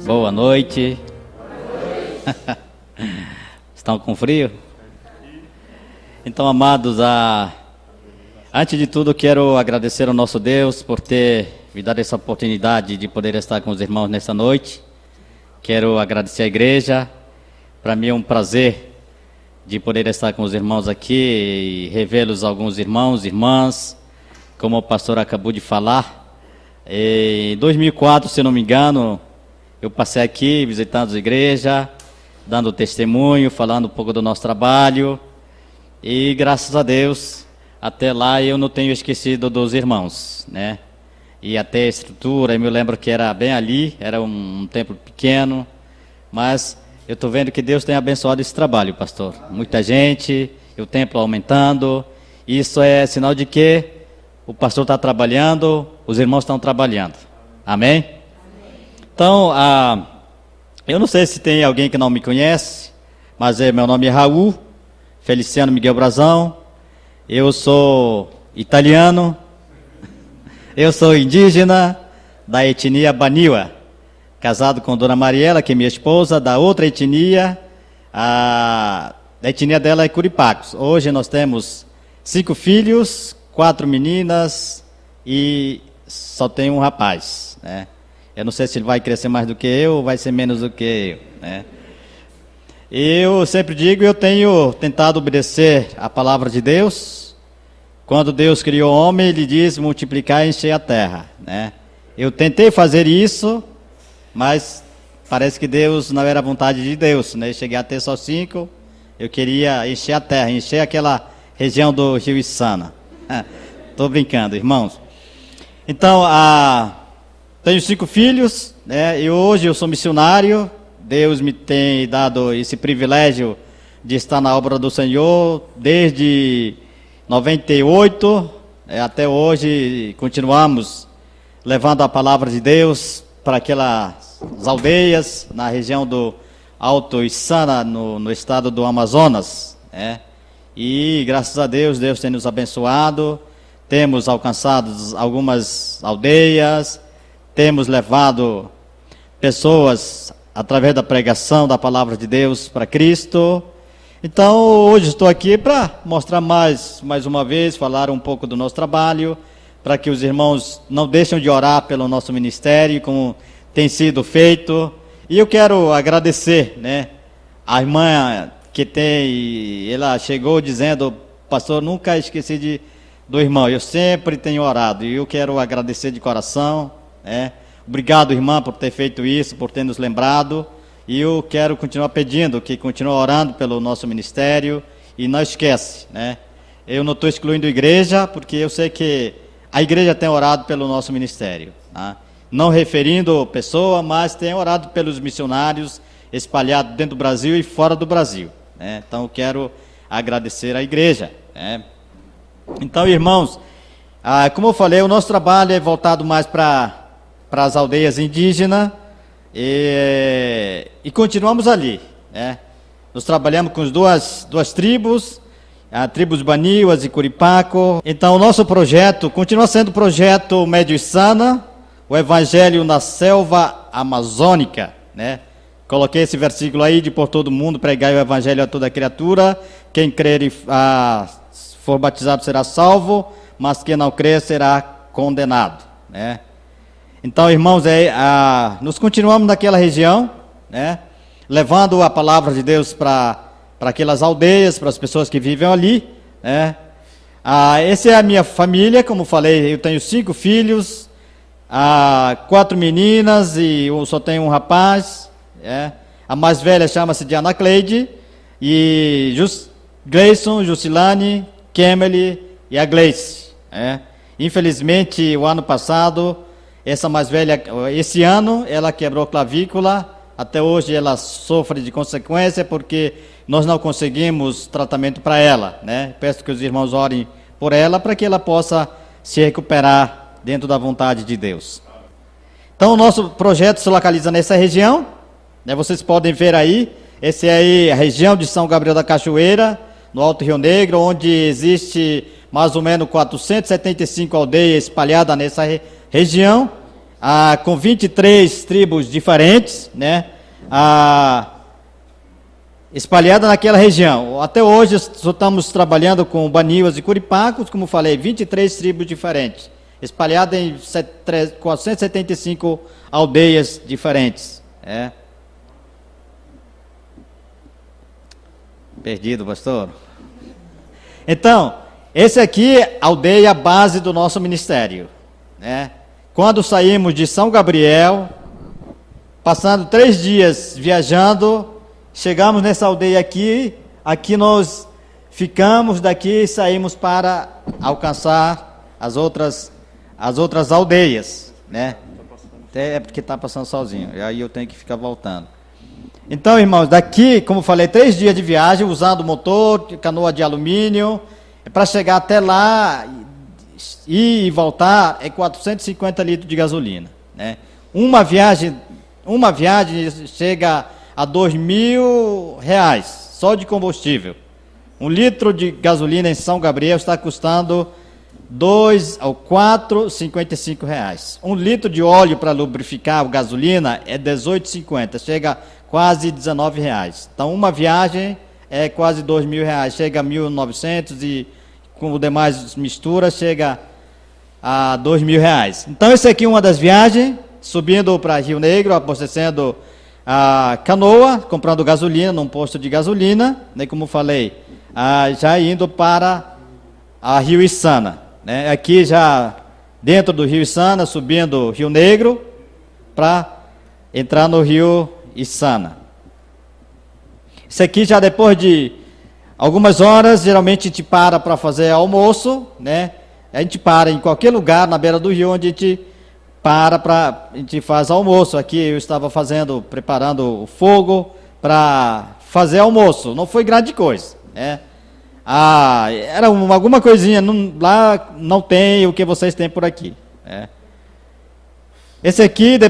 Boa noite. Estão com frio? Então, amados, antes de tudo, quero agradecer ao nosso Deus por ter me dado essa oportunidade de poder estar com os irmãos nessa noite. Quero agradecer à igreja. Para mim é um prazer de poder estar com os irmãos aqui e revê-los alguns irmãos e irmãs, como o pastor acabou de falar. Em 2004, se não me engano, eu passei aqui visitando a igreja, dando testemunho, falando um pouco do nosso trabalho. E graças a Deus, até lá eu não tenho esquecido dos irmãos, né? E até a estrutura, eu me lembro que era bem ali, era um templo pequeno, mas eu estou vendo que Deus tem abençoado esse trabalho, pastor. Muita gente, o templo aumentando. Isso é sinal de que o pastor está trabalhando, os irmãos estão trabalhando. Amém? Amém. Então, eu não sei se tem alguém que não me conhece, mas meu nome é Raul Feliciano Miguel Brazão. Eu sou italiano, eu sou indígena da etnia Baniwa. Casado com Dona Mariela, que é minha esposa, da outra etnia, a etnia dela é Curipacos. Hoje nós temos 5 filhos, 4 meninas e só tem um rapaz, né? Eu não sei se ele vai crescer mais do que eu ou vai ser menos do que eu, né? Eu sempre digo, eu tenho tentado obedecer a palavra de Deus. Quando Deus criou o homem, Ele diz multiplicar e encher a terra, né? Eu tentei fazer isso, mas parece que Deus não era a vontade de Deus, né? Eu cheguei a ter só 5, eu queria encher a terra, encher aquela região do Rio Içana. Estou brincando, irmãos. Então, tenho 5 filhos, né? E hoje eu sou missionário. Deus me tem dado esse privilégio de estar na obra do Senhor desde 98 até hoje. Continuamos levando a palavra de Deus para aquelas aldeias na região do Alto Içana, no estado do Amazonas, né? E graças a Deus, Deus tem nos abençoado. Temos alcançado algumas aldeias, temos levado pessoas através da pregação da palavra de Deus para Cristo. Então, hoje estou aqui para mostrar mais uma vez, falar um pouco do nosso trabalho, para que os irmãos não deixem de orar pelo nosso ministério, como tem sido feito. E eu quero agradecer, né, a irmã ela chegou dizendo: pastor, nunca esqueci do irmão, eu sempre tenho orado, e eu quero agradecer de coração, né? Obrigado, irmã, por ter feito isso, por ter nos lembrado, e eu quero continuar pedindo que continue orando pelo nosso ministério, e não esquece, né? Eu não estou excluindo a igreja, porque eu sei que a igreja tem orado pelo nosso ministério, tá? Não referindo pessoa, mas tem orado pelos missionários espalhados dentro do Brasil e fora do Brasil, né? Então eu quero agradecer à igreja, né? Então, irmãos, como eu falei, o nosso trabalho é voltado mais para as aldeias indígenas e continuamos ali, né? Nós trabalhamos com as duas tribos, a tribos Baniwas e Curipaco. Então, o nosso projeto continua sendo o projeto Médio Içana, o Evangelho na Selva Amazônica, né? Coloquei esse versículo aí de por todo mundo pregar o Evangelho a toda criatura. Quem crer e for batizado será salvo, mas quem não crer será condenado, né? Então, irmãos, nós continuamos naquela região, né, levando a palavra de Deus para aquelas aldeias, para as pessoas que vivem ali, né? Essa é a minha família, como falei, eu tenho 5 filhos, 4 meninas e eu só tenho um rapaz, né? A mais velha chama-se Diana Cleide, e Gleison, Jusilane, Kemely e a Gleice, né? Infelizmente, o ano passado, essa mais velha, esse ano, ela quebrou clavícula. Até hoje ela sofre de consequência porque nós não conseguimos tratamento para ela, né? Peço que os irmãos orem por ela para que ela possa se recuperar dentro da vontade de Deus. Então, o nosso projeto se localiza nessa região, né? Vocês podem ver aí, essa é aí a região de São Gabriel da Cachoeira, no Alto Rio Negro, onde existe mais ou menos 475 aldeias espalhadas nessa região. com 23 tribos diferentes, né? Espalhada naquela região. Até hoje estamos trabalhando com Baniwas e Curipacos, como falei, 23 tribos diferentes, espalhadas em 475 aldeias diferentes. Perdido, pastor? Então, esse aqui é a aldeia base do nosso ministério, né? Quando saímos de São Gabriel, passando 3 dias viajando, chegamos nessa aldeia aqui nós ficamos, daqui saímos para alcançar as outras aldeias, né? Até porque está passando sozinho, e aí eu tenho que ficar voltando. Então, irmãos, daqui, como falei, 3 dias de viagem, usando motor, canoa de alumínio, para chegar até lá e voltar, é 450 litros de gasolina, né? Uma viagem chega a R$2.000, só de combustível. 1 litro de gasolina em São Gabriel está custando R$4,55. 1 litro de óleo para lubrificar a gasolina é R$18,50, chega a quase R$19. Então, uma viagem é quase R$2.000, chega a 1.900 e com o demais misturas chega a R$2.000. Então, essa aqui é uma das viagens, subindo para Rio Negro, abastecendo a canoa, comprando gasolina num posto de gasolina, né, como falei, já indo para a Rio Içana, né, aqui já dentro do Rio Içana, subindo Rio Negro, para entrar no Rio Içana. Isso aqui já depois de algumas horas, geralmente a gente para fazer almoço, né, a gente para em qualquer lugar na beira do rio onde a gente a gente faz almoço. Aqui eu estava preparando o fogo para fazer almoço. Não foi grande coisa, né? Era alguma coisinha, lá não tem o que vocês têm por aqui, né? Esse aqui,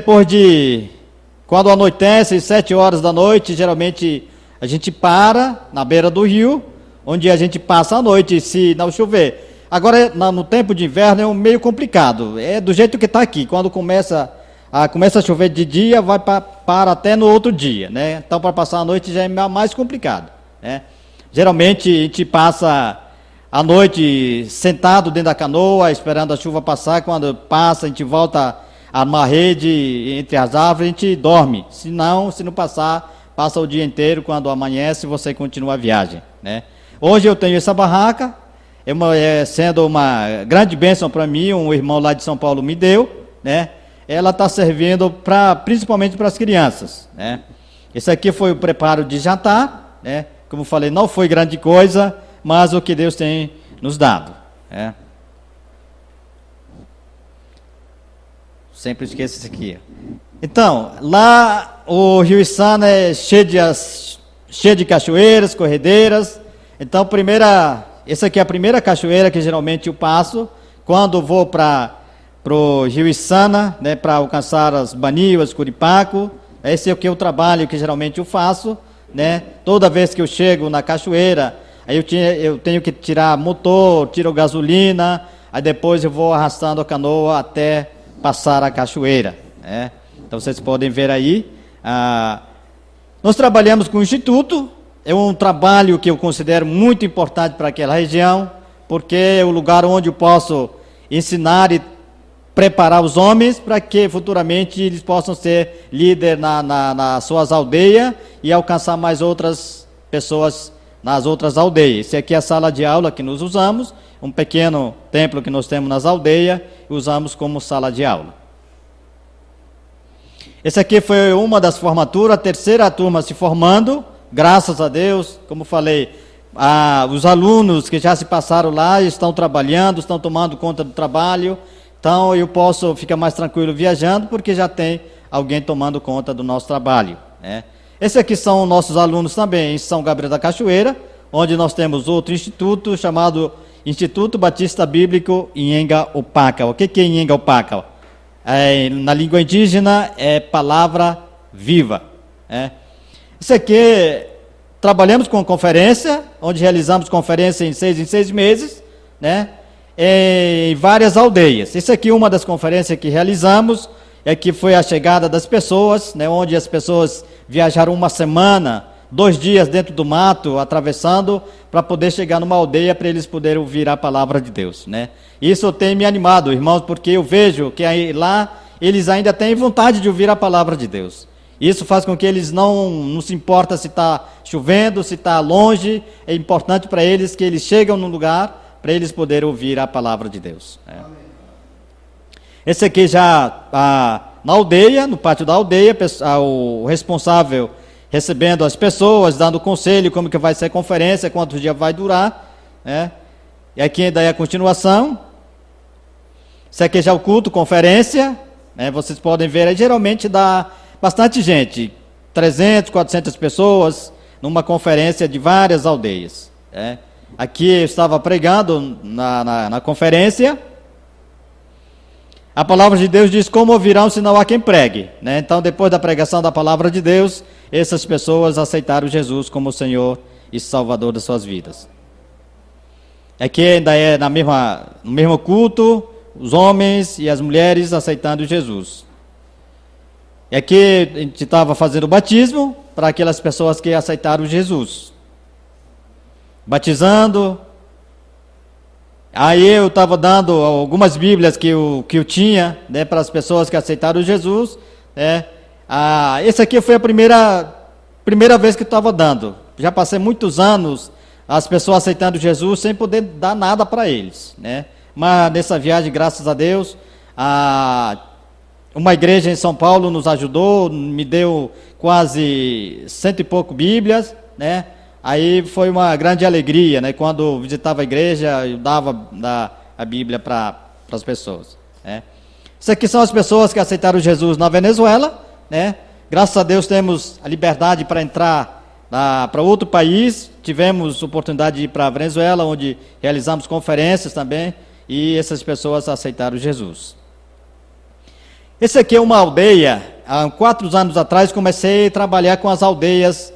quando anoitece, 7 horas da noite, geralmente a gente para na beira do rio, onde a gente passa a noite, se não chover. Agora, no tempo de inverno, é meio complicado. É do jeito que está aqui. Quando começa a chover de dia, vai para até no outro dia, né? Então, para passar a noite já é mais complicado, né? Geralmente, a gente passa a noite sentado dentro da canoa, esperando a chuva passar. Quando passa, a gente volta a uma rede entre as árvores, a gente dorme. Se não passar, passa o dia inteiro. Quando amanhece, você continua a viagem, né? Hoje eu tenho essa barraca, sendo uma grande bênção para mim, um irmão lá de São Paulo me deu, né? Ela está servindo principalmente para as crianças, né? Esse aqui foi o preparo de jantar, né? Como falei, não foi grande coisa, mas o que Deus tem nos dado, né? Sempre esqueço isso aqui. Então, lá o Rio Içana é cheio de cachoeiras, corredeiras. Então, essa aqui é a primeira cachoeira que geralmente eu passo quando vou para o Rio Içana, né, para alcançar as Baniwas, Curipaco. Esse é o que eu trabalho, que geralmente eu faço, né? Toda vez que eu chego na cachoeira, aí eu tenho que tirar motor, tiro gasolina, aí depois eu vou arrastando a canoa até passar a cachoeira, né? Então vocês podem ver aí. Nós trabalhamos com o Instituto. É um trabalho que eu considero muito importante para aquela região, porque é o lugar onde eu posso ensinar e preparar os homens para que futuramente eles possam ser líderes nas suas aldeias e alcançar mais outras pessoas nas outras aldeias. Esse aqui é a sala de aula que nós usamos, um pequeno templo que nós temos nas aldeias, e usamos como sala de aula. Esse aqui foi uma das formaturas, a terceira turma se formando. Graças a Deus, como falei, os alunos que já se passaram lá estão trabalhando, estão tomando conta do trabalho. Então eu posso ficar mais tranquilo viajando, porque já tem alguém tomando conta do nosso trabalho, né? Esses aqui são nossos alunos também em São Gabriel da Cachoeira, onde nós temos outro instituto chamado Instituto Batista Bíblico Inhenga Upaca. O que é Inhenga Upaca? Na língua indígena é palavra viva, né? Isso aqui, trabalhamos com conferência, onde realizamos conferência em 6 meses, né? Em várias aldeias. Isso aqui é uma das conferências que realizamos, E aqui foi a chegada das pessoas, né, onde as pessoas viajaram uma semana, 2 dias dentro do mato, atravessando, para poder chegar numa aldeia, para eles poderem ouvir a palavra de Deus, né. Isso tem me animado, irmãos, porque eu vejo que aí, lá eles ainda têm vontade de ouvir a palavra de Deus. Isso faz com que eles não se importam se está chovendo, se está longe. É importante para eles que eles chegam no lugar para eles poderem ouvir a palavra de Deus. Esse aqui já na aldeia, no pátio da aldeia, o responsável recebendo as pessoas, dando conselho como que vai ser a conferência, quantos dias vai durar, né? E aqui daí a continuação. Esse aqui já é o culto, conferência, né? Vocês podem ver, geralmente dá bastante gente, 300, 400 pessoas, numa conferência de várias aldeias. Né? Aqui eu estava pregando na conferência. A palavra de Deus diz: como ouvirão se não há quem pregue? Né? Então, depois da pregação da palavra de Deus, essas pessoas aceitaram Jesus como Senhor e Salvador das suas vidas. Aqui ainda é no mesmo culto, os homens e as mulheres aceitando Jesus. E aqui a gente estava fazendo o batismo para aquelas pessoas que aceitaram Jesus. Batizando. Aí eu estava dando algumas bíblias que eu tinha, né, para as pessoas que aceitaram Jesus. Né. Esse aqui foi a primeira vez que eu estava dando. Já passei muitos anos as pessoas aceitando Jesus sem poder dar nada para eles. Né. Mas nessa viagem, graças a Deus, uma igreja em São Paulo nos ajudou, me deu quase 100 e pouco bíblias, né? Aí foi uma grande alegria, né? Quando visitava a igreja, eu dava a Bíblia para as pessoas, né? Isso aqui são as pessoas que aceitaram Jesus na Venezuela, né? Graças a Deus temos a liberdade para entrar para outro país. Tivemos oportunidade de ir para a Venezuela, onde realizamos conferências também, e essas pessoas aceitaram Jesus. Esse aqui é uma aldeia. Há 4 anos atrás comecei a trabalhar com as aldeias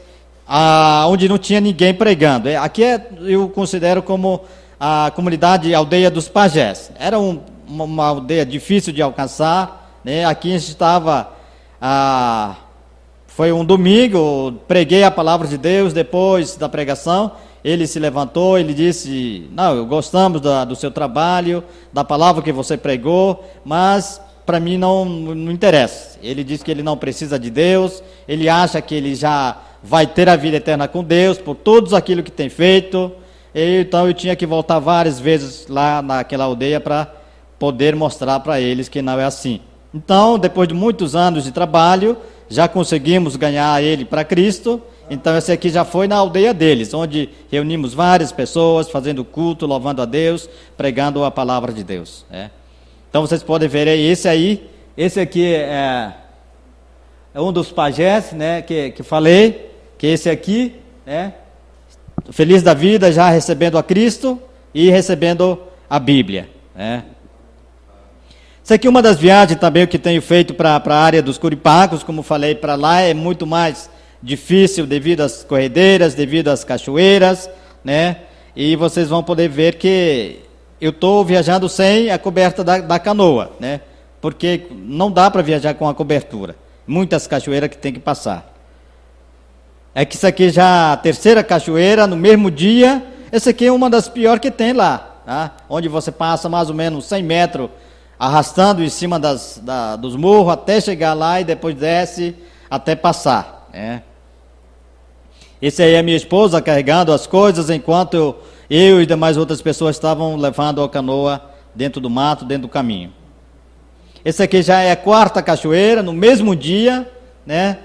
onde não tinha ninguém pregando. Aqui eu considero como a comunidade aldeia dos pajés. Era uma aldeia difícil de alcançar, né? Aqui a gente estava, foi um domingo, preguei a palavra de Deus. Depois da pregação, ele se levantou, ele disse: não, gostamos do seu trabalho, da palavra que você pregou, mas para mim não interessa. Ele diz que ele não precisa de Deus, ele acha que ele já vai ter a vida eterna com Deus por tudo aquilo que tem feito. Então eu tinha que voltar várias vezes lá naquela aldeia para poder mostrar para eles que não é assim. Então, depois de muitos anos de trabalho, já conseguimos ganhar ele para Cristo. Então esse aqui já foi na aldeia deles, onde reunimos várias pessoas, fazendo culto, louvando a Deus, pregando a palavra de Deus. Então vocês podem ver aí, esse aqui é um dos pajés, né, que falei, que esse aqui, feliz da vida, já recebendo a Cristo e recebendo a Bíblia. Isso aqui é uma das viagens também que tenho feito para a área dos Curipacos. Como falei, para lá é muito mais difícil devido às corredeiras, devido às cachoeiras, né? E vocês vão poder ver que eu estou viajando sem a coberta da canoa, né? Porque não dá para viajar com a cobertura. Muitas cachoeiras que tem que passar. É que isso aqui já a terceira cachoeira no mesmo dia. Essa aqui é uma das piores que tem lá, tá? Onde você passa mais ou menos 100 metros arrastando em cima dos morros até chegar lá e depois desce até passar, né? Esse aí é minha esposa carregando as coisas, enquanto eu e demais outras pessoas estavam levando a canoa dentro do mato, dentro do caminho. Esse aqui já é a 4ª cachoeira, no mesmo dia, né?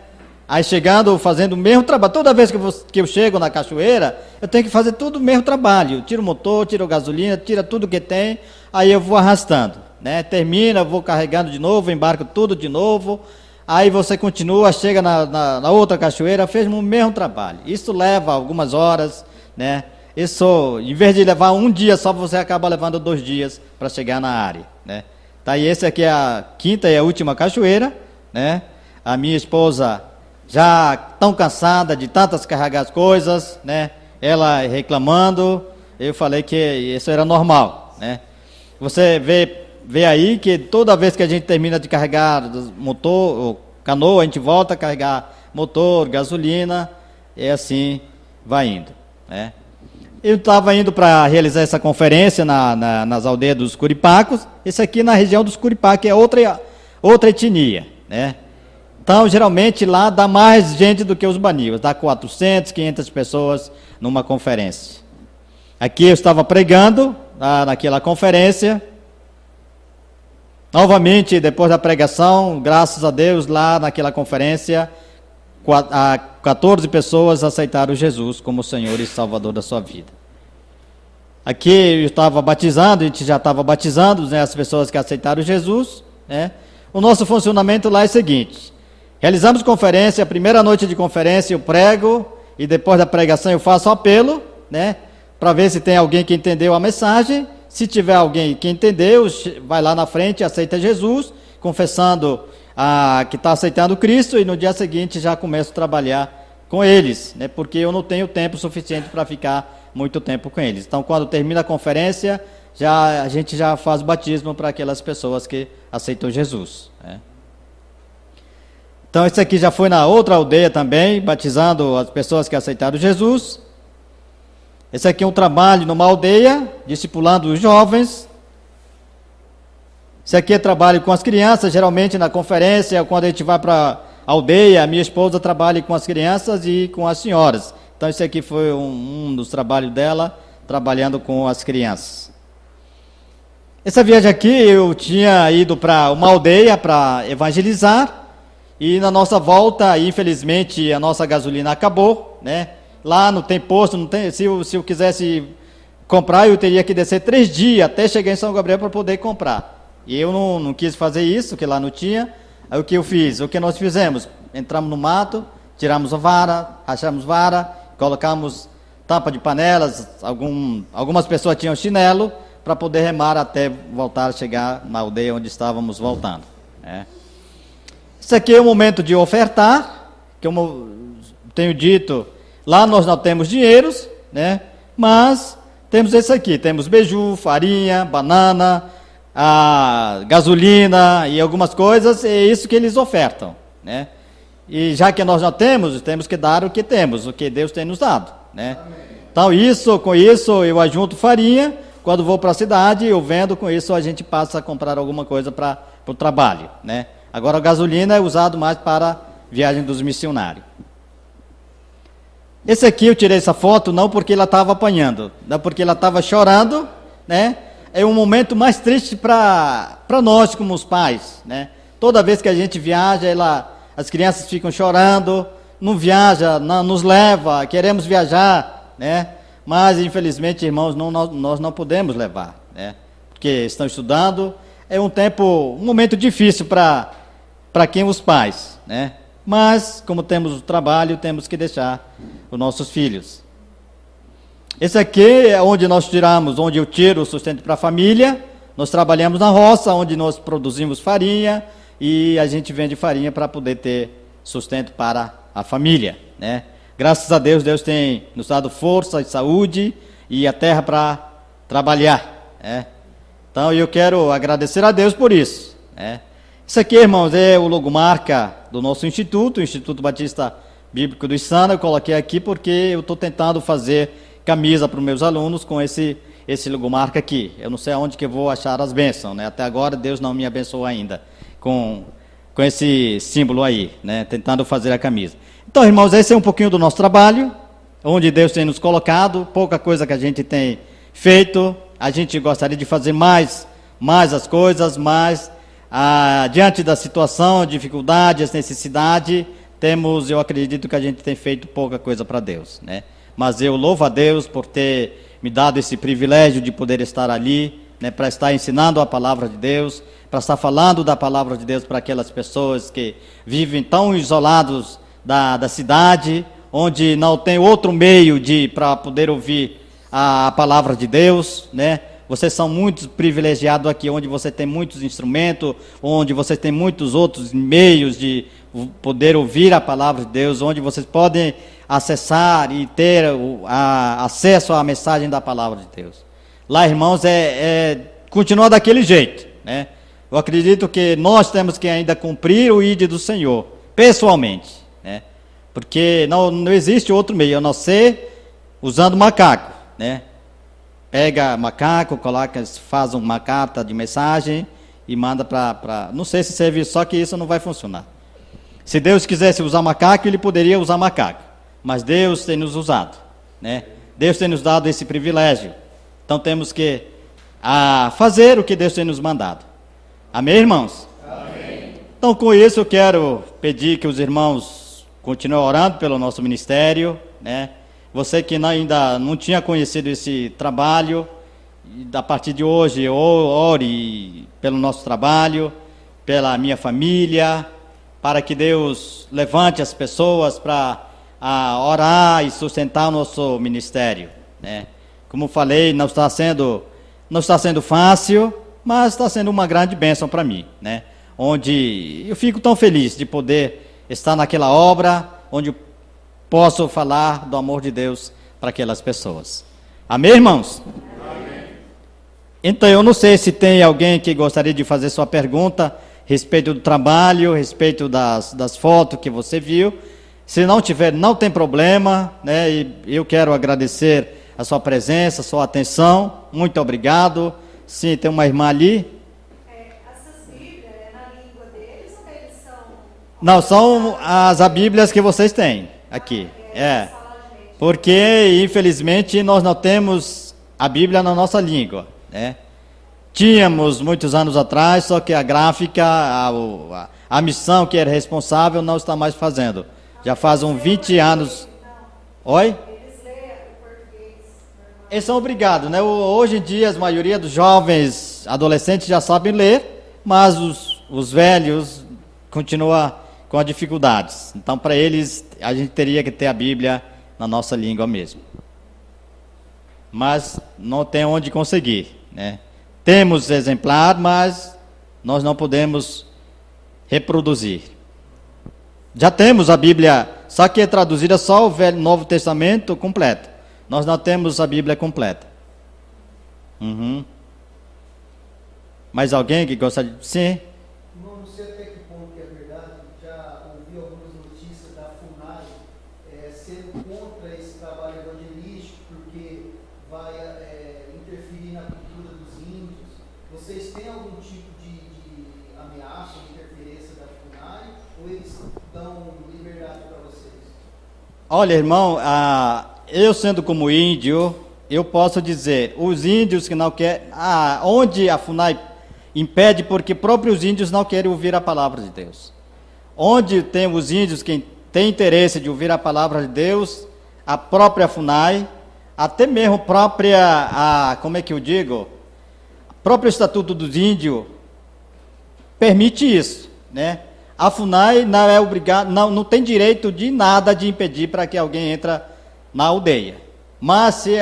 Aí chegando, fazendo o mesmo trabalho. Toda vez que eu chego na cachoeira, eu tenho que fazer tudo o mesmo trabalho. Eu tiro o motor, tiro a gasolina, tiro tudo que tem, aí eu vou arrastando, né? Termina, vou carregando de novo, embarco tudo de novo. Aí você continua, chega na outra cachoeira, fez o mesmo trabalho. Isso leva algumas horas, né? Isso, em vez de levar um dia só, você acaba levando 2 dias para chegar na área, né? Tá, e esse aqui é a 5ª e a última cachoeira, né? A minha esposa já tão cansada de tantas carregar as coisas, né? Ela reclamando. Eu falei que isso era normal, né? Você vê vê aí que toda vez que a gente termina de carregar motor, canoa, a gente volta a carregar motor, gasolina, e assim vai indo, né? Eu estava indo para realizar essa conferência nas aldeias dos Curipacos. Esse aqui na região dos Curipacos é outra etnia, né? Então, geralmente lá dá mais gente do que os banios, dá 400, 500 pessoas numa conferência. Aqui eu estava pregando naquela conferência. Novamente, depois da pregação, graças a Deus, lá naquela conferência, 14 pessoas aceitaram Jesus como Senhor e Salvador da sua vida. Aqui eu estava batizando, a gente já estava batizando, né, as pessoas que aceitaram Jesus, né? O nosso funcionamento lá é o seguinte: realizamos conferência, a primeira noite de conferência eu prego, e depois da pregação eu faço apelo, né, para ver se tem alguém que entendeu a mensagem. Se tiver alguém que entendeu, vai lá na frente e aceita Jesus, confessando que está aceitando Cristo, e no dia seguinte já começo a trabalhar com eles, né, porque eu não tenho tempo suficiente para ficar muito tempo com eles. Então, quando termina a conferência, a gente já faz batismo para aquelas pessoas que aceitam Jesus, né? Então, esse aqui já foi na outra aldeia também, batizando as pessoas que aceitaram Jesus. Esse aqui é um trabalho numa aldeia, discipulando os jovens. Esse aqui é trabalho com as crianças, geralmente na conferência, quando a gente vai para a aldeia, a minha esposa trabalha com as crianças e com as senhoras. Então, esse aqui foi um dos trabalhos dela, trabalhando com as crianças. Essa viagem aqui, eu tinha ido para uma aldeia para evangelizar, e na nossa volta, infelizmente, a nossa gasolina acabou, né? Lá não tem posto, não tem, se eu quisesse comprar, eu teria que descer 3 dias até chegar em São Gabriel para poder comprar. E eu não quis fazer isso, porque lá não tinha. Aí o que eu fiz? O que nós fizemos? Entramos no mato, tiramos a vara, rachamos vara, colocamos tampa de panelas, algumas pessoas tinham chinelo, para poder remar até voltar a chegar na aldeia onde estávamos voltando, né? Isso aqui é o momento de ofertar, que eu tenho dito, lá nós não temos dinheiros, né? Mas temos esse aqui, temos beiju, farinha, banana, gasolina e algumas coisas, é isso que eles ofertam, né? E já que nós não temos que dar o que temos, o que Deus tem nos dado, né? Então, com isso, eu ajunto farinha, quando vou para a cidade, eu vendo, com isso a gente passa a comprar alguma coisa para o trabalho, né? Agora, a gasolina é usado mais para viagem dos missionários. Esse aqui, eu tirei essa foto, não porque ela estava apanhando, não porque ela estava chorando, né? É um momento mais triste para nós, como os pais, né? Toda vez que a gente viaja, as crianças ficam chorando, não viaja, não nos leva, queremos viajar, né? Mas, infelizmente, irmãos, nós não podemos levar, né? Porque estão estudando, é um momento difícil para quem os pais, né? Mas, como temos o trabalho, temos que deixar os nossos filhos. Esse aqui é onde onde eu tiro o sustento para a família. Nós trabalhamos na roça, onde nós produzimos farinha, e a gente vende farinha para poder ter sustento para a família, né? Graças a Deus, Deus tem nos dado força e saúde e a terra para trabalhar, né? Então, eu quero agradecer a Deus por isso, né? Isso aqui, irmãos, é o logomarca do nosso instituto, o Instituto Batista Bíblico do Içana. Eu coloquei aqui porque eu estou tentando fazer camisa para os meus alunos com esse logomarca aqui. Eu não sei aonde que eu vou achar as bênçãos, né? Até agora Deus não me abençoou ainda com esse símbolo aí, né? Tentando fazer a camisa. Então, irmãos, esse é um pouquinho do nosso trabalho, onde Deus tem nos colocado, pouca coisa que a gente tem feito. A gente gostaria de fazer mais as coisas, mas diante da situação, dificuldades, necessidade, eu acredito que a gente tem feito pouca coisa para Deus, né? Mas eu louvo a Deus por ter me dado esse privilégio de poder estar ali, né, para estar ensinando a palavra de Deus, para estar falando da palavra de Deus para aquelas pessoas que vivem tão isolados da cidade, onde não tem outro meio para poder ouvir a palavra de Deus, né? Vocês são muito privilegiados aqui, onde você tem muitos instrumentos, onde você tem muitos outros meios de poder ouvir a palavra de Deus, onde vocês podem acessar e ter acesso à mensagem da palavra de Deus. Lá, irmãos, continua daquele jeito, né? Eu acredito que nós temos que ainda cumprir o ID do Senhor, pessoalmente, né? Porque não existe outro meio, a não ser usando macaco, né? Pega macaco, coloca, faz uma carta de mensagem e manda para... Não sei se serve, só que isso não vai funcionar. Se Deus quisesse usar macaco, Ele poderia usar macaco. Mas Deus tem nos usado, né? Deus tem nos dado esse privilégio. Então temos que fazer o que Deus tem nos mandado. Amém, irmãos? Amém. Então com isso eu quero pedir que os irmãos continuem orando pelo nosso ministério, né? Você que ainda não tinha conhecido esse trabalho, a partir de hoje, ore pelo nosso trabalho, pela minha família, para que Deus levante as pessoas para orar e sustentar o nosso ministério, né? Como falei, não está sendo fácil, mas está sendo uma grande bênção para mim, né? Onde eu fico tão feliz de poder estar naquela obra, onde posso falar do amor de Deus para aquelas pessoas. Amém, irmãos? Amém. Então, eu não sei se tem alguém que gostaria de fazer sua pergunta a respeito do trabalho, a respeito das fotos que você viu. Se não tiver, não tem problema, né? E eu quero agradecer a sua presença, a sua atenção. Muito obrigado. Sim, tem uma irmã ali. Essas Bíblias, na língua deles ou eles são... Não, são as Bíblias que vocês têm aqui. Porque, infelizmente, nós não temos a Bíblia na nossa língua, né? Tínhamos muitos anos atrás, só que a gráfica, a missão que era responsável não está mais fazendo. Já faz uns 20 anos. Oi? Eles leem o português. Eles são obrigados, né? Hoje em dia, a maioria dos jovens, adolescentes já sabem ler, mas os velhos continuam com as dificuldades. Então, para eles, a gente teria que ter a Bíblia na nossa língua mesmo. Mas não tem onde conseguir, né? Temos exemplar, mas nós não podemos reproduzir. Já temos a Bíblia, só que é traduzida só o Novo Testamento completo. Nós não temos a Bíblia completa. Mais alguém que gosta de... Sim. Não sei até que ponto que é verdade, já ouvi algumas notícias da FUNAI sendo contra esse trabalho evangelístico, porque vai interferir na cultura dos índios. Vocês têm algum tipo de ameaça, interferência da FUNAI, ou eles dão liberdade para vocês? Olha, irmão, eu sendo como índio, eu posso dizer, os índios que não querem... onde a FUNAI impede, porque próprios índios não querem ouvir a palavra de Deus. Onde tem os índios que têm interesse de ouvir a palavra de Deus, a própria FUNAI, até mesmo como é que eu digo? O próprio Estatuto dos Índios permite isso, né? A FUNAI não é obrigada, não tem direito de nada de impedir para que alguém entre na aldeia. Mas se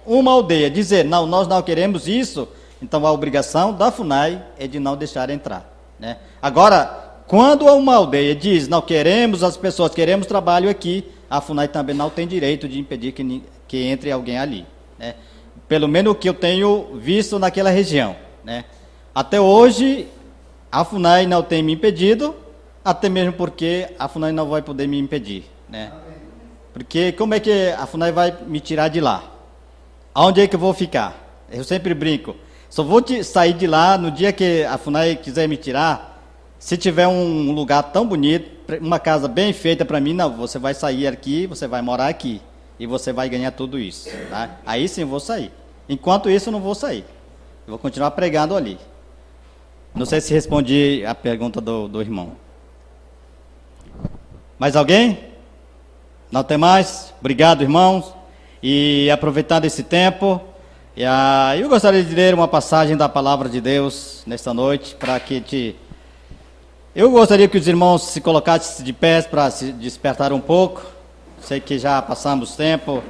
uma aldeia dizer, não, nós não queremos isso, então a obrigação da FUNAI é de não deixar entrar, né? Agora, quando uma aldeia diz, não queremos as pessoas, queremos trabalho aqui, a FUNAI também não tem direito de impedir que entre alguém ali, né? Pelo menos o que eu tenho visto naquela região, né? Até hoje, a FUNAI não tem me impedido, até mesmo porque a FUNAI não vai poder me impedir, né? Porque como é que a FUNAI vai me tirar de lá? Aonde é que eu vou ficar? Eu sempre brinco, só vou sair de lá no dia que a FUNAI quiser me tirar, se tiver um lugar tão bonito, uma casa bem feita para mim, não, você vai sair aqui, você vai morar aqui, e você vai ganhar tudo isso, tá? Aí sim eu vou sair. Enquanto isso, eu não vou sair. Eu vou continuar pregando ali. Não sei se respondi a pergunta do irmão. Mais alguém? Não tem mais? Obrigado, irmãos. E aproveitando esse tempo, eu gostaria de ler uma passagem da palavra de Deus nesta noite, para que eu gostaria que os irmãos se colocassem de pé para se despertar um pouco. Sei que já passamos tempo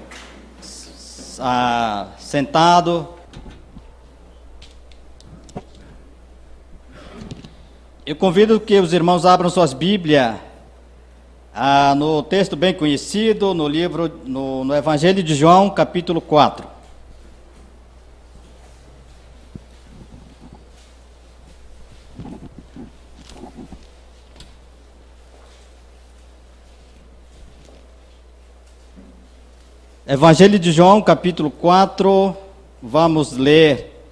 sentado. Eu convido que os irmãos abram suas Bíblias no texto bem conhecido, no livro, no Evangelho de João, capítulo 4. Evangelho de João, capítulo 4, vamos ler,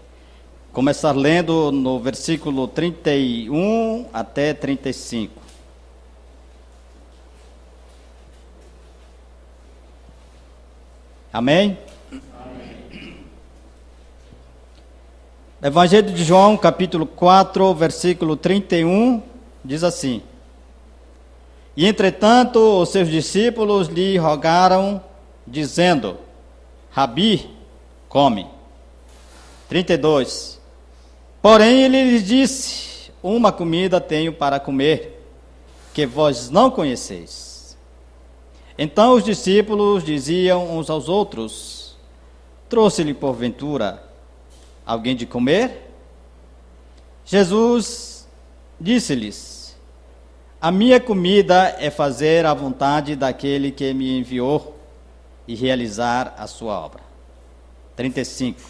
começar lendo no versículo 31 até 35. Amém? Amém. Evangelho de João, capítulo 4, versículo 31, diz assim: E entretanto os seus discípulos lhe rogaram, dizendo: Rabi, come. 32. Porém ele lhes disse: Uma comida tenho para comer, que vós não conheceis. Então os discípulos diziam uns aos outros: Trouxe-lhe porventura alguém de comer? Jesus disse-lhes: A minha comida é fazer a vontade daquele que me enviou e realizar a sua obra. 35.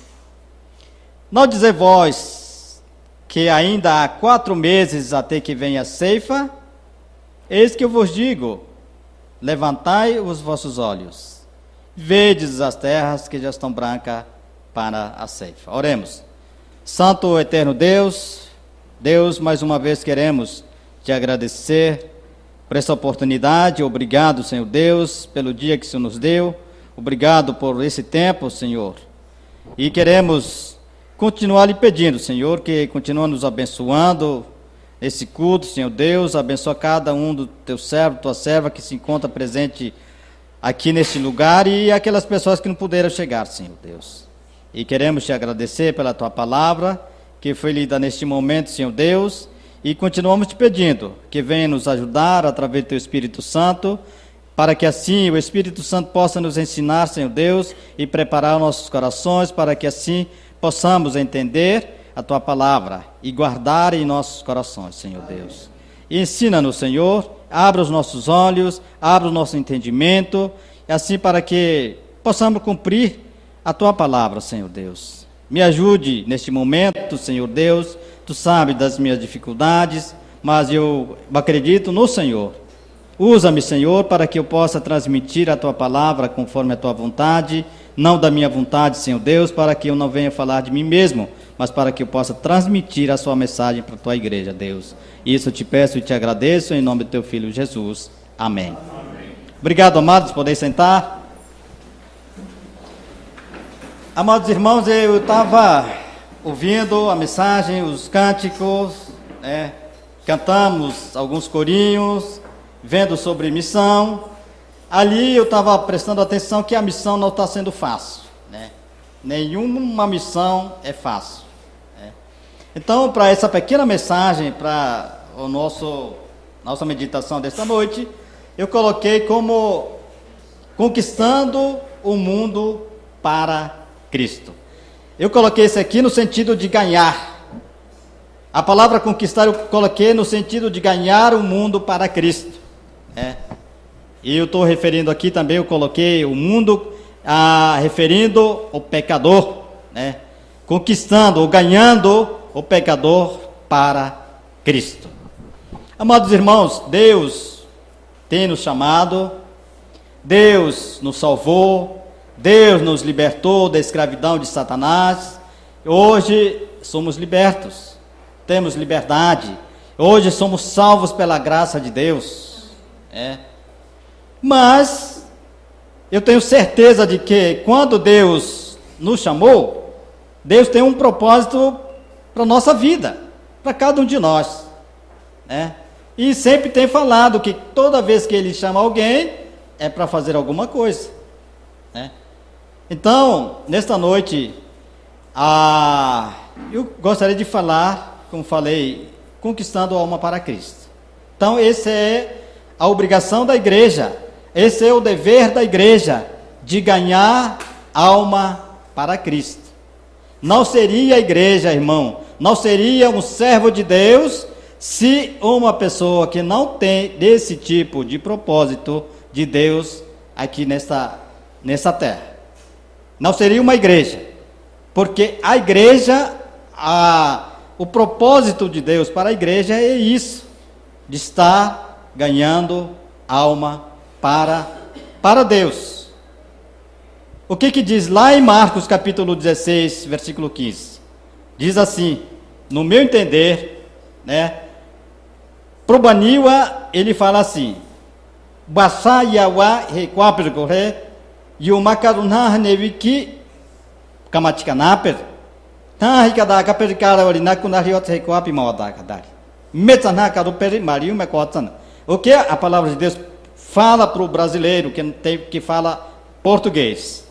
Não dizei vós que ainda há 4 meses até que venha a ceifa? Eis que eu vos digo: levantai os vossos olhos, vedes as terras que já estão brancas para a ceifa. Oremos. Santo eterno Deus, mais uma vez queremos te agradecer por essa oportunidade. Obrigado, Senhor Deus, pelo dia que o Senhor nos deu. Obrigado por esse tempo, Senhor. E queremos continuar lhe pedindo, Senhor, que continue nos abençoando nesse culto, Senhor Deus. Abençoa cada um do teu servo, tua serva que se encontra presente aqui neste lugar e aquelas pessoas que não puderam chegar, Senhor Deus. E queremos te agradecer pela tua palavra que foi lida neste momento, Senhor Deus. E continuamos te pedindo que venha nos ajudar através do teu Espírito Santo, para que assim o Espírito Santo possa nos ensinar, Senhor Deus, e preparar nossos corações, para que assim possamos entender a tua palavra e guardar em nossos corações, Senhor Deus. E ensina-nos, Senhor, abra os nossos olhos, abra o nosso entendimento, e assim para que possamos cumprir a tua palavra, Senhor Deus. Me ajude neste momento, Senhor Deus. Tu sabes das minhas dificuldades, mas eu acredito no Senhor. Usa-me, Senhor, para que eu possa transmitir a tua palavra conforme a tua vontade, não da minha vontade, Senhor Deus, para que eu não venha falar de mim mesmo, mas para que eu possa transmitir a sua mensagem para a tua igreja, Deus. Isso eu te peço e te agradeço em nome do teu filho Jesus. Amém. Amém. Obrigado, amados, podem sentar. Amados irmãos, eu estava ouvindo a mensagem, os cânticos, cantamos alguns corinhos, vendo sobre missão. Ali eu estava prestando atenção que a missão não está sendo fácil, Nenhuma missão é fácil, Então, para essa pequena mensagem, para nossa meditação desta noite, eu coloquei como conquistando o mundo para Cristo. Eu coloquei isso aqui no sentido de ganhar. A palavra conquistar eu coloquei no sentido de ganhar o mundo para Cristo. E eu estou referindo aqui também, eu coloquei o mundo referindo o pecador, conquistando ou ganhando o pecador para Cristo. Amados irmãos, Deus tem nos chamado, Deus nos salvou, Deus nos libertou da escravidão de Satanás. Hoje somos libertos, temos liberdade. Hoje somos salvos pela graça de Deus. Mas eu tenho certeza de que quando Deus nos chamou, Deus tem um propósito para a nossa vida, para cada um de nós. E sempre tem falado que toda vez que Ele chama alguém, é para fazer alguma coisa. Então, nesta noite, eu gostaria de falar, como falei, conquistando a alma para Cristo. Então, essa é a obrigação da igreja, esse é o dever da igreja, de ganhar alma para Cristo. Não seria a igreja, irmão, não seria um servo de Deus, se uma pessoa que não tem desse tipo de propósito de Deus aqui nessa terra. Não seria uma igreja, porque a igreja, o propósito de Deus para a igreja é isso, de estar ganhando alma para Deus. O que diz lá em Marcos capítulo 16, versículo 15? Diz assim, no meu entender, né? Pro Baniwa, ele fala assim, Basa yawa requapir gore, yumakarunha neviki kamachikanaper, tahikadaka perikara orinakunariot requapi mawadakadari. Metanakaru mariu mekotan. O que a palavra de Deus fala para o brasileiro que fala português?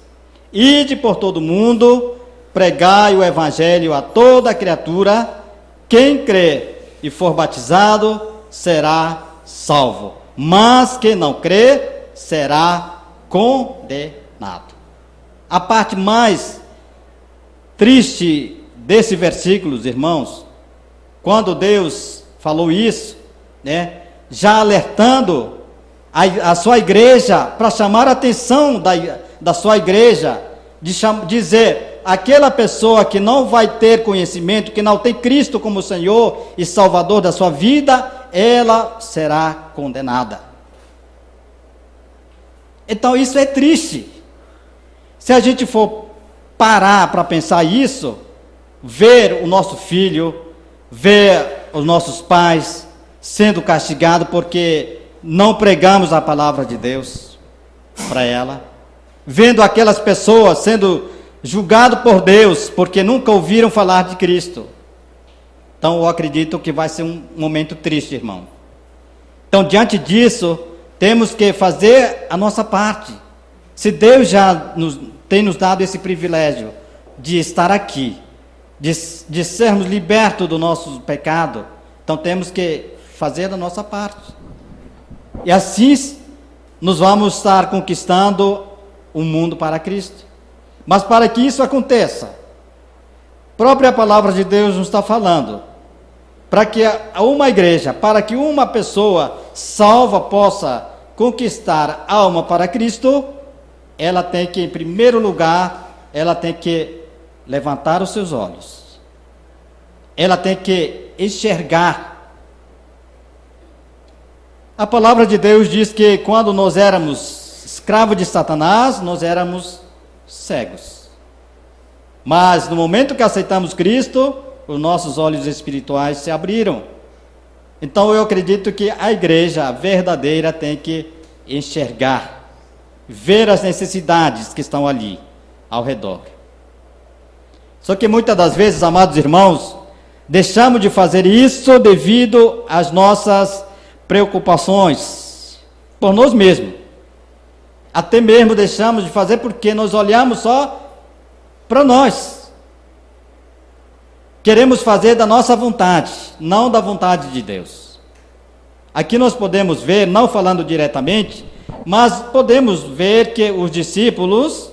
Ide por todo mundo, pregai o evangelho a toda criatura, quem crê e for batizado será salvo, mas quem não crê será condenado. A parte mais triste desse versículo, irmãos, quando Deus falou isso, né, já alertando a sua igreja, para chamar a atenção da sua igreja, dizer, aquela pessoa que não vai ter conhecimento, que não tem Cristo como Senhor e Salvador da sua vida, ela será condenada. Então isso é triste. Se a gente for parar para pensar isso, ver o nosso filho, ver os nossos pais sendo castigados porque não pregamos a palavra de Deus para ela, vendo aquelas pessoas sendo julgadas por Deus porque nunca ouviram falar de Cristo. Então eu acredito que vai ser um momento triste, irmão. Então diante disso, temos que fazer a nossa parte. Se Deus já tem nos dado esse privilégio de estar aqui, de sermos libertos do nosso pecado, então temos que fazer a nossa parte. E assim nós vamos estar conquistando o mundo para Cristo. Mas para que isso aconteça, a própria palavra de Deus nos está falando, para que uma igreja, para que uma pessoa salva possa conquistar alma para Cristo, ela tem que, em primeiro lugar, ela tem que levantar os seus olhos. Ela tem que enxergar. A palavra de Deus diz que quando nós éramos escravos de Satanás, nós éramos cegos. Mas no momento que aceitamos Cristo, os nossos olhos espirituais se abriram. Então eu acredito que a igreja verdadeira tem que enxergar, ver as necessidades que estão ali ao redor. Só que muitas das vezes, amados irmãos, deixamos de fazer isso devido às nossas preocupações por nós mesmos. Até mesmo deixamos de fazer porque nós olhamos só para nós. Queremos fazer da nossa vontade, não da vontade de Deus. Aqui nós podemos ver, não falando diretamente, mas podemos ver que os discípulos,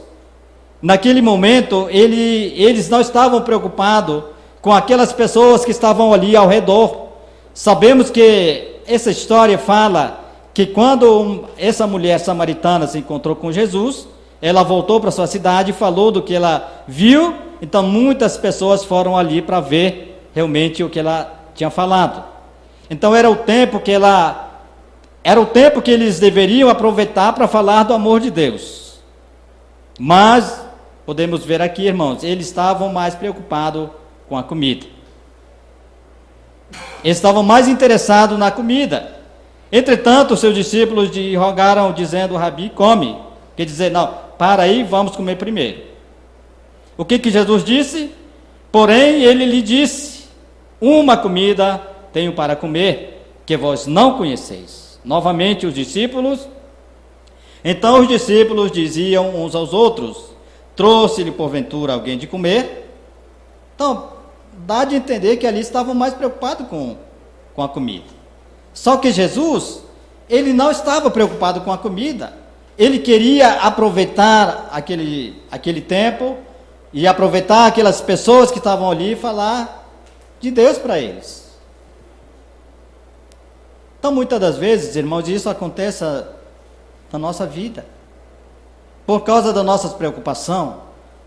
naquele momento, eles não estavam preocupados com aquelas pessoas que estavam ali ao redor. Sabemos que essa história fala que quando essa mulher samaritana se encontrou com Jesus, ela voltou para sua cidade e falou do que ela viu. Então muitas pessoas foram ali para ver realmente o que ela tinha falado. Então era o tempo que eles deveriam aproveitar para falar do amor de Deus. Mas podemos ver aqui, irmãos, eles estavam mais preocupados com a comida. Eles estavam mais interessados na comida. Entretanto, seus discípulos rogaram, dizendo: Rabi, come. Quer dizer, não, para aí, vamos comer primeiro. O que Jesus disse? Porém, ele lhe disse: uma comida tenho para comer, que vós não conheceis. Novamente os discípulos. Então os discípulos diziam uns aos outros: trouxe-lhe porventura alguém de comer? Então, dá de entender que ali estavam mais preocupados com a comida. Só que Jesus, ele não estava preocupado com a comida. Ele queria aproveitar aquele tempo e aproveitar aquelas pessoas que estavam ali e falar de Deus para eles. Então, muitas das vezes, irmãos, isso acontece na nossa vida. Por causa da nossa preocupação,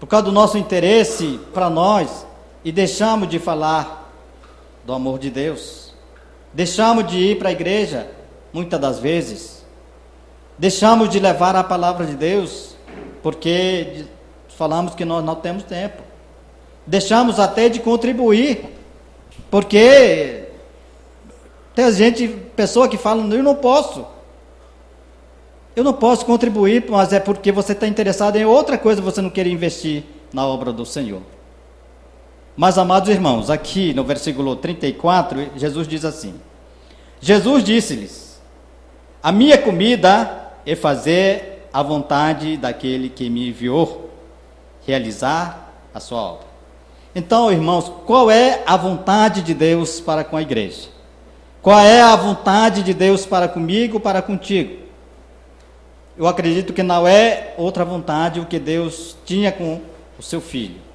por causa do nosso interesse para nós, e deixamos de falar do amor de Deus. Deixamos de ir para a igreja, muitas das vezes. Deixamos de levar a palavra de Deus, porque falamos que nós não temos tempo. Deixamos até de contribuir, porque tem pessoa que fala, eu não posso contribuir, mas é porque você está interessado em outra coisa, você não quer investir na obra do Senhor. Mas, amados irmãos, aqui no versículo 34, Jesus diz assim: Jesus disse-lhes: a minha comida é fazer a vontade daquele que me enviou, realizar a sua obra. Então, irmãos, qual é a vontade de Deus para com a igreja? Qual é a vontade de Deus para comigo, para contigo? Eu acredito que não é outra vontade o que Deus tinha com o seu filho.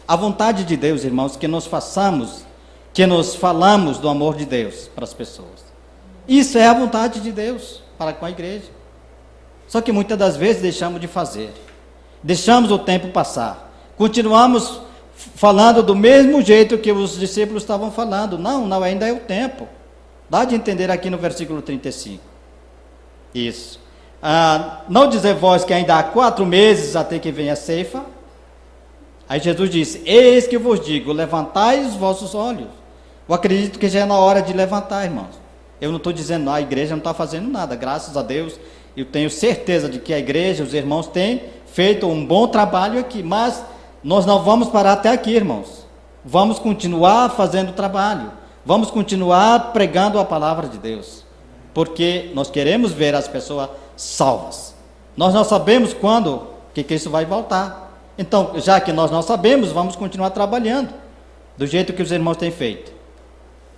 A vontade de Deus, irmãos, que nós façamos, que nós falamos do amor de Deus para as pessoas. Isso é a vontade de Deus para com a igreja. Só que muitas das vezes deixamos de fazer. Deixamos o tempo passar. Continuamos falando do mesmo jeito que os discípulos estavam falando. Não, ainda é o tempo. Dá de entender aqui no versículo 35. Isso. Não dizer vós que ainda há 4 meses até que venha a ceifa. Aí Jesus disse: eis que vos digo, levantai os vossos olhos. Eu acredito que já é na hora de levantar, irmãos. Eu não estou dizendo, a igreja não está fazendo nada, graças a Deus. Eu tenho certeza de que a igreja, os irmãos têm feito um bom trabalho aqui, mas nós não vamos parar até aqui, irmãos. Vamos continuar fazendo o trabalho. Vamos continuar pregando a palavra de Deus. Porque nós queremos ver as pessoas salvas. Nós não sabemos quando que isso vai voltar. Então, já que nós não sabemos, vamos continuar trabalhando do jeito que os irmãos têm feito.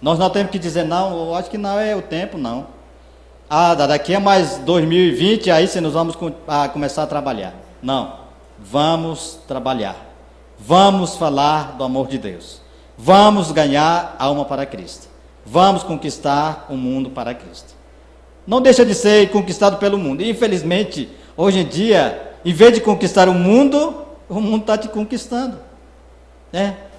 Nós não temos que dizer, não, eu acho que não é o tempo, não. Daqui a mais 2020, aí sim nós vamos começar a trabalhar. Não, vamos trabalhar. Vamos falar do amor de Deus. Vamos ganhar alma para Cristo. Vamos conquistar o mundo para Cristo. Não deixa de ser conquistado pelo mundo. Infelizmente, hoje em dia, em vez de conquistar o mundo está te conquistando.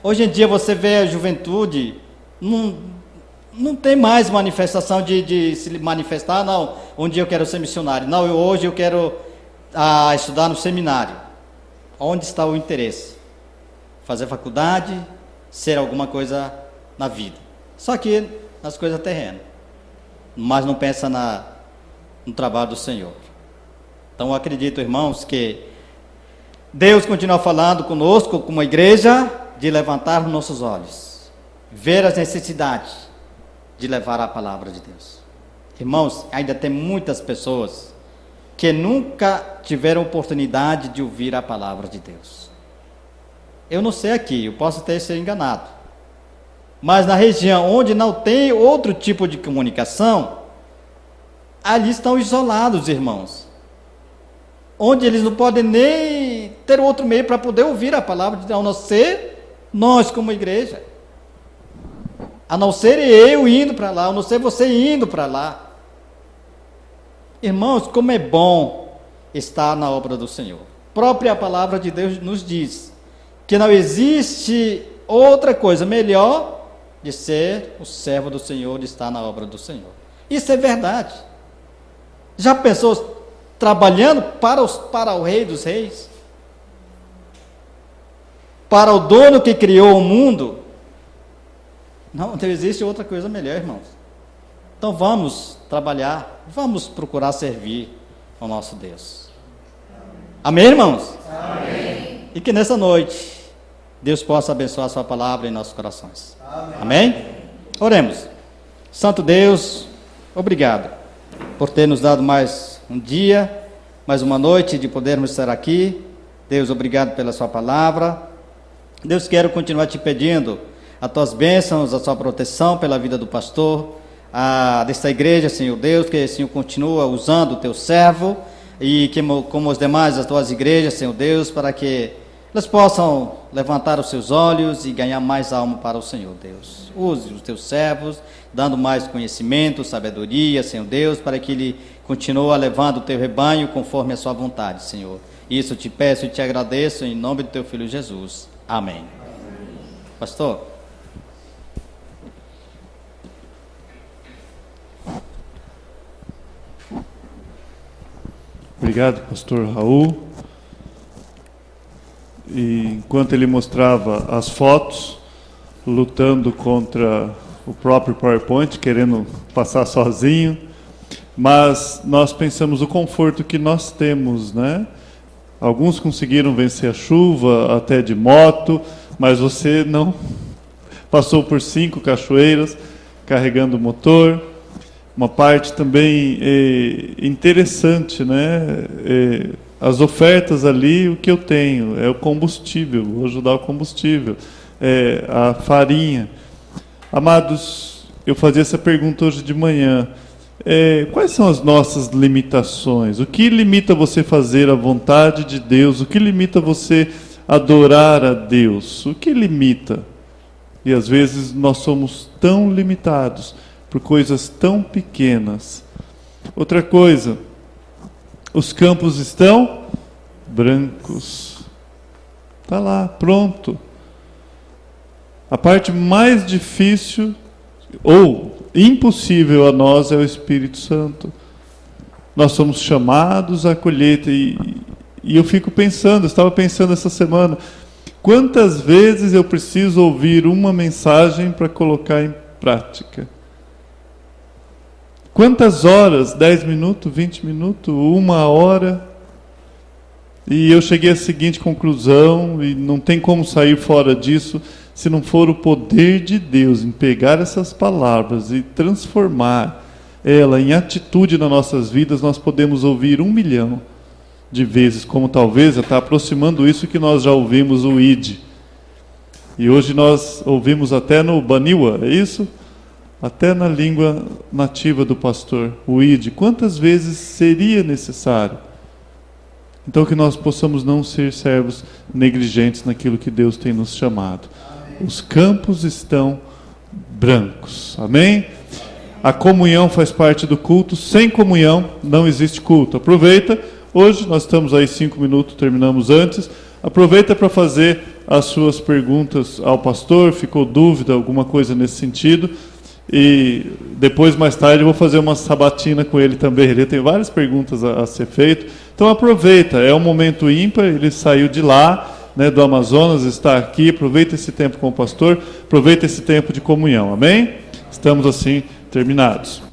Hoje em dia você vê a juventude, não tem mais manifestação de se manifestar, não, um dia eu quero ser missionário, não, hoje eu quero estudar no seminário. Onde está o interesse? Fazer faculdade, ser alguma coisa na vida. Só que nas coisas terrenas. Mas não pensa no trabalho do Senhor. Então eu acredito, irmãos, que Deus continua falando conosco, como igreja, de levantar nossos olhos, ver as necessidades de levar a palavra de Deus. Irmãos, ainda tem muitas pessoas que nunca tiveram oportunidade de ouvir a palavra de Deus. Eu não sei aqui, eu posso até ser enganado, mas na região onde não tem outro tipo de comunicação, ali estão isolados, irmãos. Onde eles não podem nem ter outro meio para poder ouvir a palavra de Deus, a não ser nós como igreja. A não ser eu indo para lá, a não ser você indo para lá. Irmãos, como é bom estar na obra do Senhor. A própria palavra de Deus nos diz que não existe outra coisa melhor de ser o servo do Senhor, de estar na obra do Senhor. Isso é verdade. Já pensou trabalhando para o Rei dos Reis? Para o dono que criou o mundo? Não existe outra coisa melhor, irmãos. Então vamos trabalhar, vamos procurar servir ao nosso Deus. Amém, irmãos? Amém. E que nessa noite Deus possa abençoar a sua palavra em nossos corações. Amém? Amém? Oremos. Santo Deus, obrigado por ter nos dado mais um dia, mais uma noite de podermos estar aqui. Deus, obrigado pela sua palavra. Deus, quero continuar te pedindo as tuas bênçãos, a sua proteção pela vida do pastor, desta igreja, Senhor Deus, que o Senhor continua usando o teu servo, e que como os demais, as tuas igrejas, Senhor Deus, para que elas possam levantar os seus olhos e ganhar mais alma para o Senhor Deus. Use os teus servos, dando mais conhecimento, sabedoria, Senhor Deus, para que ele continue levando o teu rebanho conforme a sua vontade, Senhor. Isso eu te peço e te agradeço em nome do teu filho Jesus. Amém. Pastor. Obrigado, pastor Raul. e enquanto ele mostrava as fotos, lutando contra o próprio PowerPoint, querendo passar sozinho, mas nós pensamos o conforto que nós temos, né? Alguns conseguiram vencer a chuva até de moto, mas você não passou por 5 cachoeiras carregando o motor. Uma parte também interessante, né? As ofertas ali, o que eu tenho é o combustível, vou ajudar o combustível, a farinha. Amados, eu fazia essa pergunta hoje de manhã. Quais são as nossas limitações? O que limita você fazer a vontade de Deus? O que limita você adorar a Deus? O que limita? E às vezes nós somos tão limitados por coisas tão pequenas. Outra coisa, os campos estão brancos. Está lá, pronto. A parte mais difícil ou impossível a nós é o Espírito Santo. Nós somos chamados à colheita e eu fico pensando, estava pensando essa semana, quantas vezes eu preciso ouvir uma mensagem para colocar em prática? Quantas horas? 10 minutos, 20 minutos, 1 hora? E eu cheguei à seguinte conclusão, e não tem como sair fora disso, se não for o poder de Deus em pegar essas palavras e transformar ela em atitude nas nossas vidas, nós podemos ouvir 1 milhão de vezes, como talvez está aproximando isso que nós já ouvimos o ID. E hoje nós ouvimos até no Baniwa, é isso? Até na língua nativa do pastor, o ID. Quantas vezes seria necessário? Então que nós possamos não ser servos negligentes naquilo que Deus tem nos chamado. Os campos estão brancos. Amém? A comunhão faz parte do culto. Sem comunhão não existe culto. Aproveita. Hoje nós estamos aí 5 minutos, terminamos antes. Aproveita para fazer as suas perguntas ao pastor. Ficou dúvida, alguma coisa nesse sentido? E depois, mais tarde, eu vou fazer uma sabatina com ele também. Ele tem várias perguntas a ser feito. Então aproveita, é um momento ímpar. Ele saiu de lá, né, do Amazonas, está aqui. Aproveita esse tempo com o pastor, aproveita esse tempo de comunhão. Amém? Estamos assim terminados.